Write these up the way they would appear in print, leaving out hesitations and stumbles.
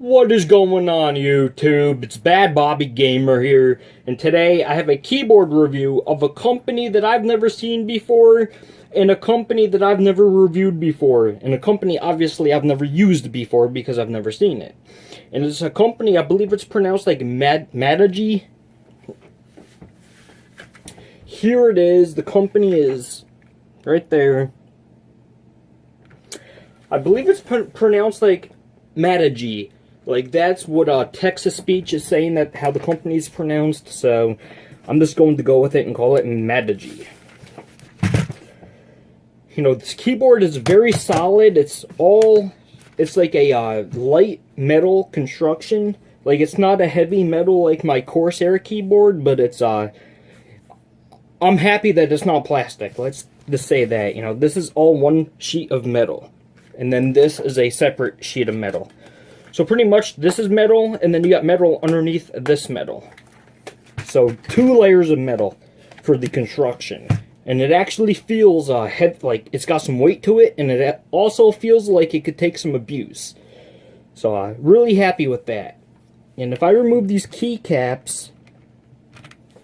What is going on, YouTube? It's Bad Bobby Gamer here, and today I have a keyboard review of a company that I've never seen before, and a company that I've never reviewed before, and a company obviously I've never used before because I've never seen it. And it's a company, I believe it's pronounced like Magegee. Here it is. The company is right there. I believe it's pronounced like Magegee. Like, that's what Texas Speech is saying, that how the company is pronounced, so I'm just going to go with it and call it Magegee. You know, this keyboard is very solid. It's like a light metal construction. Like, it's not a heavy metal like my Corsair keyboard, but it's, I'm happy that it's not plastic. Let's just say that, you know, this is all one sheet of metal. And then this is a separate sheet of metal. So pretty much this is metal, and then you got metal underneath this metal. So 2 layers of metal for the construction. And it actually feels like it's got some weight to it, and it also feels like it could take some abuse. So really happy with that. And if I remove these keycaps,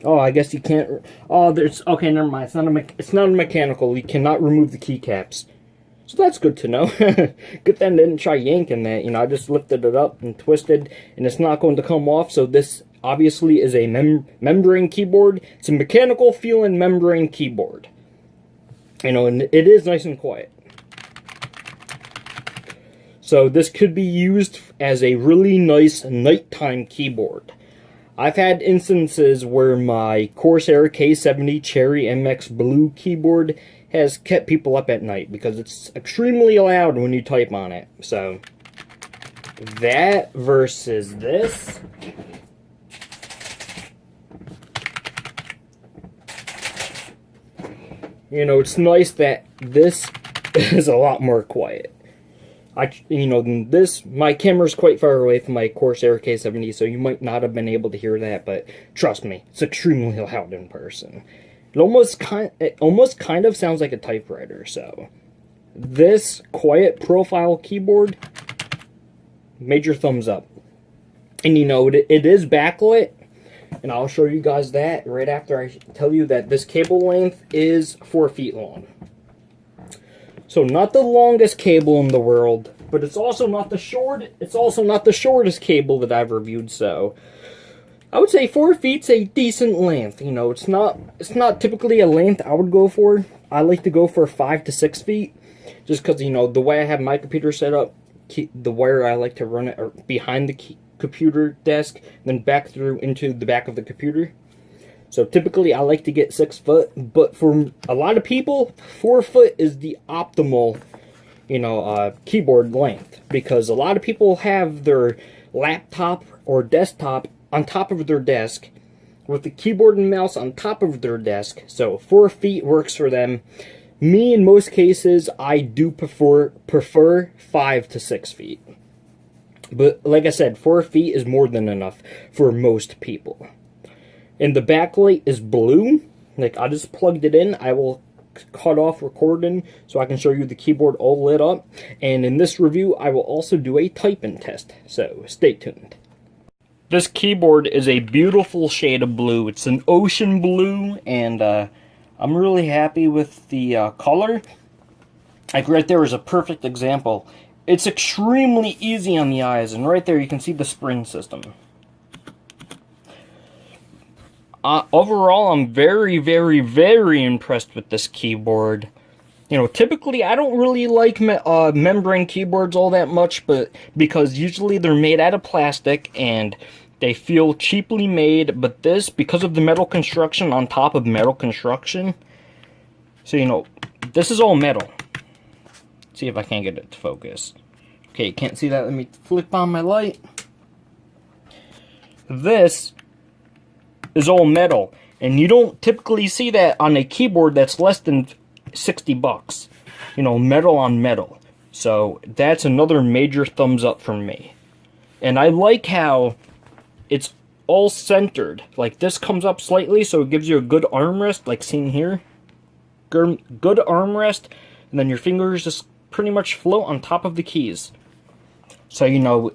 oh, I guess you can't. Oh, there's okay. Never mind. It's not a mechanical. You cannot remove the keycaps. So that's good to know. Good thing I didn't try yanking that. You know, I just lifted it up and twisted, and it's not going to come off. So this obviously is a membrane keyboard. It's a mechanical feeling membrane keyboard. You know, and it is nice and quiet. So this could be used as a really nice nighttime keyboard. I've had instances where my Corsair K70 Cherry MX Blue keyboard has kept people up at night because it's extremely loud when you type on it. So that versus this. You know, it's nice that this is a lot more quiet. Than this, my camera's quite far away from my Corsair K70, so you might not have been able to hear that, but trust me, it's extremely loud in person. It almost kind of sounds like a typewriter. So this quiet profile keyboard, major thumbs up. And you know, it is backlit, and I'll show you guys that right after I tell you that this cable length is 4 feet long. So not the longest cable in the world, but it's also not the shortest cable that I've reviewed. So I would say 4 feet's a decent length. You know, it's not typically a length I would go for. I like to go for 5 to 6 feet, just because, you know, the way I have my computer set up, the wire I like to run it behind the computer desk, then back through into the back of the computer. So typically I like to get 6 foot, but for a lot of people, 4 foot is the optimal, you know, keyboard length, because a lot of people have their laptop or desktop on top of their desk with the keyboard and mouse on top of their desk. So 4 feet works for them. Me, in most cases, I do prefer 5 to 6 feet. But like I said, 4 feet is more than enough for most people. And the backlight is blue. Like, I just plugged it in. I will cut off recording so I can show you the keyboard all lit up. And in this review, I will also do a typing test. So stay tuned. This keyboard is a beautiful shade of blue. It's an ocean blue, and I'm really happy with the color. Like, right there is a perfect example. It's extremely easy on the eyes, and right there you can see the spring system. Overall, I'm very, very, very impressed with this keyboard. You know, typically I don't really like membrane keyboards all that much, but because usually they're made out of plastic and they feel cheaply made. But this, because of the metal construction on top of metal construction, so, you know, this is all metal. Let's see if I can get it to focus. Okay, you can't see that. Let me flip on my light. This is all metal, and you don't typically see that on a keyboard that's less than 60 bucks. You know, metal on metal. So that's another major thumbs up from me. And I like how it's all centered. Like, this comes up slightly, so it gives you a good armrest, like seen here. Good armrest, and then your fingers just pretty much float on top of the keys. So, you know,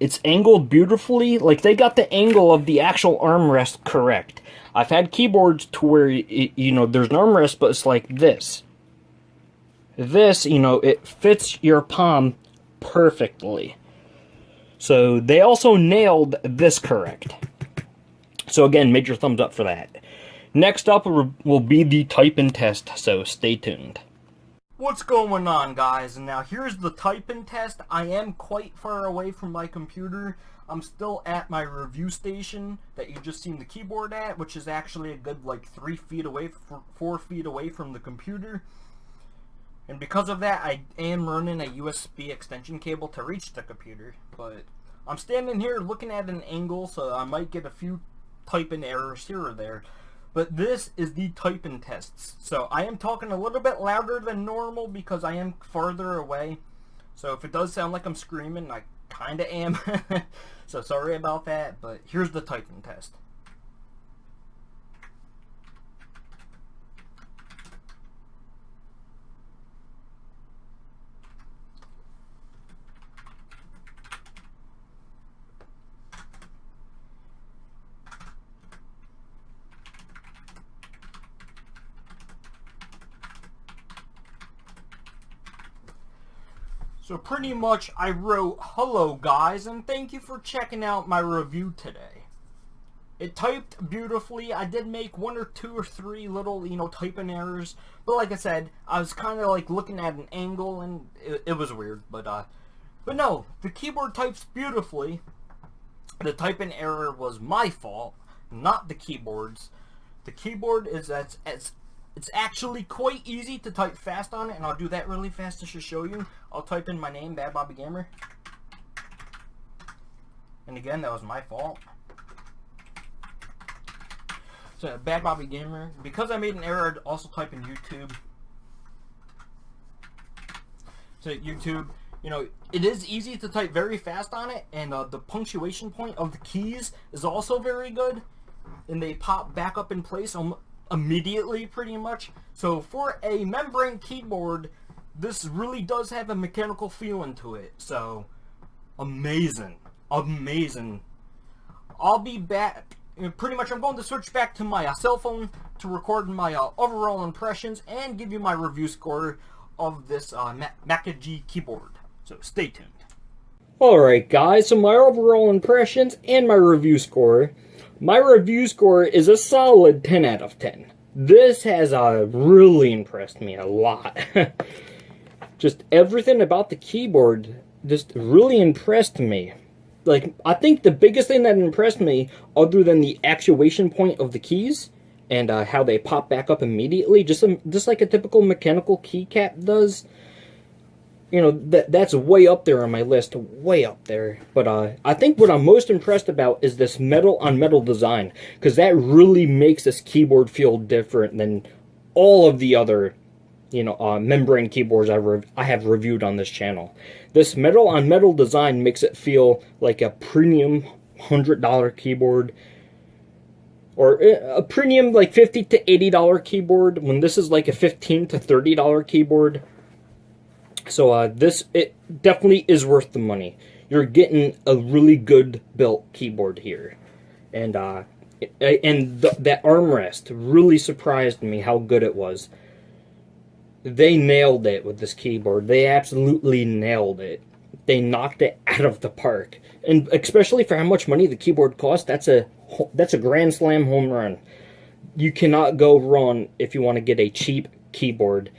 It's angled beautifully. Like, they got the angle of the actual armrest correct. I've had keyboards to where, you know, there's an armrest, but it's like this. This, you know, it fits your palm perfectly. So they also nailed this correct. So again, major thumbs up for that. Next up will be the type-in test, so stay tuned. What's going on, guys? And now here's the type-in test. I am quite far away from my computer. I'm still at my review station that you just seen the keyboard at, which is actually a good like 3 feet away, 4 feet away from the computer. And because of that, I am running a USB extension cable to reach the computer. But I'm standing here looking at an angle, so I might get a few type-in errors here or there. But this is the type-in tests. So I am talking a little bit louder than normal because I am farther away. So if it does sound like I'm screaming, I kind of am. So sorry about that, but here's the type-in test. So pretty much I wrote, "Hello guys, and thank you for checking out my review today." It typed beautifully. I did make 1 or 2 or 3 little, you know, typing errors. But like I said, I was kind of like looking at an angle and it was weird. But no, the keyboard types beautifully. The typing error was my fault, not the keyboard's. The keyboard is it's actually quite easy to type fast on it, and I'll do that really fast just to show you. I'll type in my name, Bad Bobby Gamer. And again, that was my fault. So, Bad Bobby Gamer. Because I made an error, I'd also type in YouTube. So, YouTube, you know, it is easy to type very fast on it, and the punctuation point of the keys is also very good. And they pop back up in place immediately, pretty much. So for a membrane keyboard, this really does have a mechanical feeling to it. So amazing. I'll be back. Pretty much I'm going to switch back to my cell phone to record my overall impressions and give you my review score of this Magegee keyboard. So stay tuned. Alright guys, so my overall impressions and my review score. My review score is a solid 10 out of 10. This has really impressed me a lot. Just everything about the keyboard just really impressed me. Like, I think the biggest thing that impressed me, other than the actuation point of the keys and how they pop back up immediately, just like a typical mechanical keycap does, you know, that's way up there on my list, way up there. But I think what I'm most impressed about is this metal-on-metal design, because that really makes this keyboard feel different than all of the other, you know, membrane keyboards I have reviewed on this channel. This metal-on-metal design makes it feel like a premium $100 keyboard, or a premium like $50 to $80 keyboard, when this is like a $15 to $30 keyboard. So it definitely is worth the money. You're getting a really good built keyboard here, and that armrest really surprised me how good it was. They nailed it with this keyboard. They absolutely nailed it. They knocked it out of the park, and especially for how much money the keyboard cost, that's a grand slam home run. You cannot go wrong if you want to get a cheap keyboard.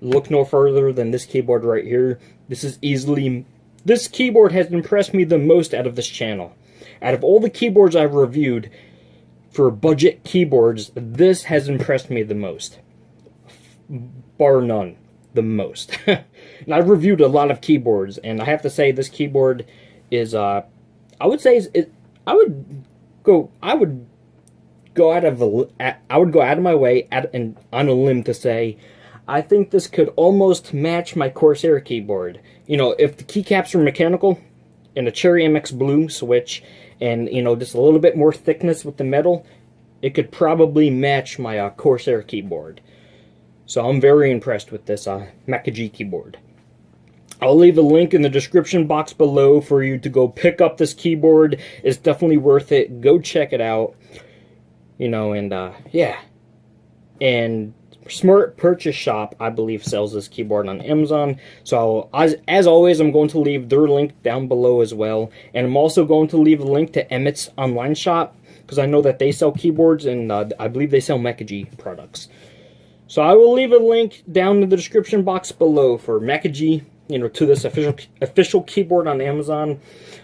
Look no further than this keyboard right here. This keyboard has impressed me the most out of this channel. Out of all the keyboards I've reviewed for budget keyboards, this has impressed me the most. Bar none, the most. And I've reviewed a lot of keyboards, and I have to say this keyboard is, I would go out of my way and on a limb to say I think this could almost match my Corsair keyboard. You know, if the keycaps were mechanical and a Cherry MX Blue switch and, you know, just a little bit more thickness with the metal, it could probably match my Corsair keyboard. So I'm very impressed with this Magegee keyboard. I'll leave a link in the description box below for you to go pick up this keyboard. It's definitely worth it. Go check it out. You know, and yeah. And Smart Purchase Shop, I believe, sells this keyboard on Amazon. So as always, I'm going to leave their link down below as well. And I'm also going to leave a link to Emmett's online shop, because I know that they sell keyboards, and I believe they sell Magegee products. So I will leave a link down in the description box below for Magegee, you know, to this official keyboard on Amazon.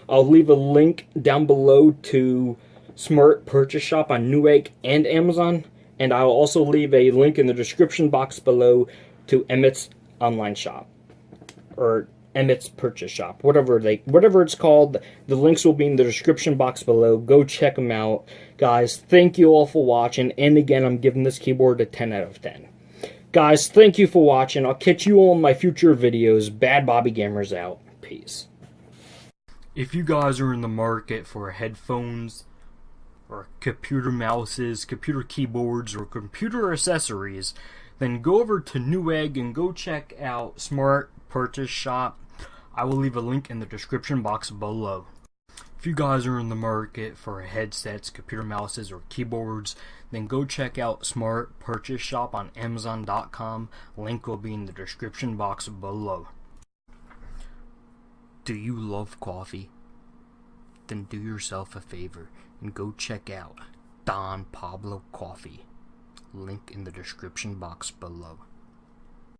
I'll leave a link down below to Smart Purchase Shop on Newegg and Amazon. And I'll also leave a link in the description box below to Emmett's online shop, or Emmett's Purchase Shop, whatever it's called. The links will be in the description box below. Go check them out, guys. Thank you all for watching. And again, I'm giving this keyboard a 10 out of 10. Guys, thank you for watching. I'll catch you all in my future videos. Bad Bobby Gamers out. Peace. If you guys are in the market for headphones, or computer mouses, computer keyboards, or computer accessories, then go over to Newegg and go check out Smart Purchase Shop. I will leave a link in the description box below. If you guys are in the market for headsets, computer mouses, or keyboards, then go check out Smart Purchase Shop on Amazon.com. Link will be in the description box below. Do you love coffee? Then do yourself a favor and go check out Don Pablo Coffee. Link in the description box below.